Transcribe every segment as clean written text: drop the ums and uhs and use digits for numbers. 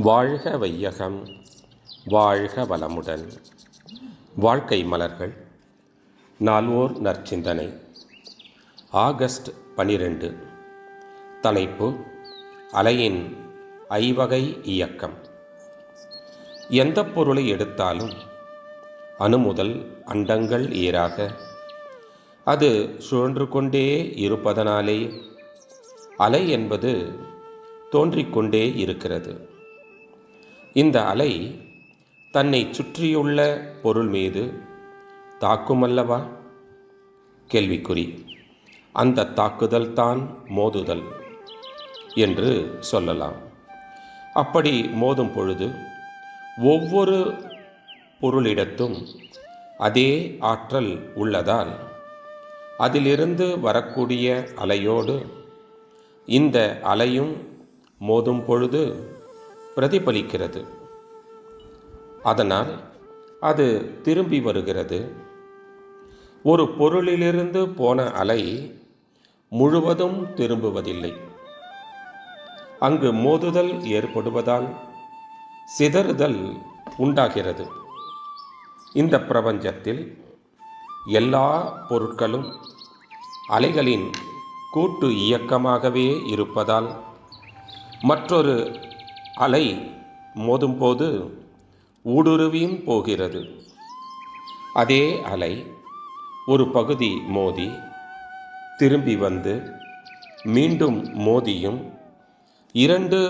வாழ்க வையகம், வாழ்க வளமுடன். வாழ்க்கை மலர்கள். நால்வோர் நற்சிந்தனை. ஆகஸ்ட் 12. தலைப்பு: அலையின் ஐவகை இயக்கம். எந்த பொருளை எடுத்தாலும் அணு முதல் அண்டங்கள் ஈராக அது சுழன்று கொண்டே இருப்பதனாலே அலை என்பது தோன்றிக்கொண்டே இருக்கிறது. இந்த அலை தன்னை சுற்றியுள்ள பொருள் மீது தாக்குமல்லவா? கேள்விக்குறி. அந்த தாக்குதல் தான் மோதுதல் என்று சொல்லலாம். அப்படி மோதும் பொழுது ஒவ்வொரு பொருளிடத்தும் அதே ஆற்றல் உள்ளதால் அதிலிருந்து வரக்கூடிய அலையோடு இந்த அலையும் மோதும் பொழுது பிரதிபலிக்கிறது. அதனால் அது திரும்பி வருகிறது. ஒரு பொருளிலிருந்து போன அலை முழுவதும் திரும்புவதில்லை. அங்கு மோதுதல் ஏற்படுவதால் சிதறுதல் உண்டாகிறது. இந்த பிரபஞ்சத்தில் எல்லா பொருட்களும் அலைகளின் கூட்டு இயக்கமாகவே இருப்பதால் மற்றொரு அலை மோதும்போது ஊடுருவியும் போகிறது. அதே அலை ஒரு பகுதி மோதி திரும்பி வந்து மீண்டும் மோதியும் இரண்டு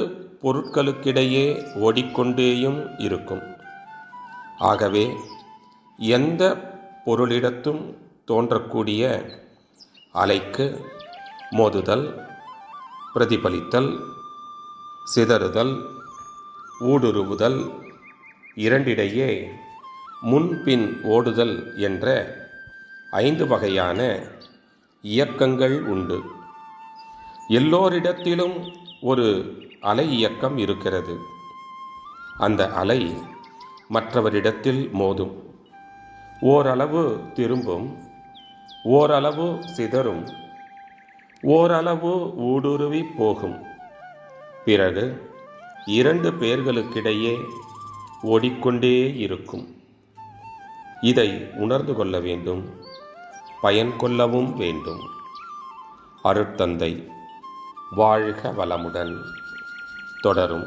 பொருட்களுக்கிடையே ஓடிக்கொண்டேயும் இருக்கும். ஆகவே எந்த பொருளிடத்தும் தோன்றக்கூடிய அலைக்கு மோதுதல், பிரதிபலித்தல், சிதறுதல், ஊடுருவுதல் இரண்டிடையே முன்பின் ஓடுதல் என்ற 5 வகையான இயக்கங்கள் உண்டு. எல்லோரிடத்திலும் ஒரு அலை இயக்கம் இருக்கிறது. அந்த அலை மற்றவரிடத்தில் மோதும். ஓரளவு திரும்பும், ஓரளவு சிதறும், ஓரளவு ஊடுருவி போகும். பிறகு 2 பேர்களுக்கிடையே ஓடிக்கொண்டே இருக்கும். இதை உணர்ந்து கொள்ள வேண்டும், பயன் கொள்ளவும் வேண்டும். அருட்தந்தை. வாழ்க வளமுடன். தொடரும்.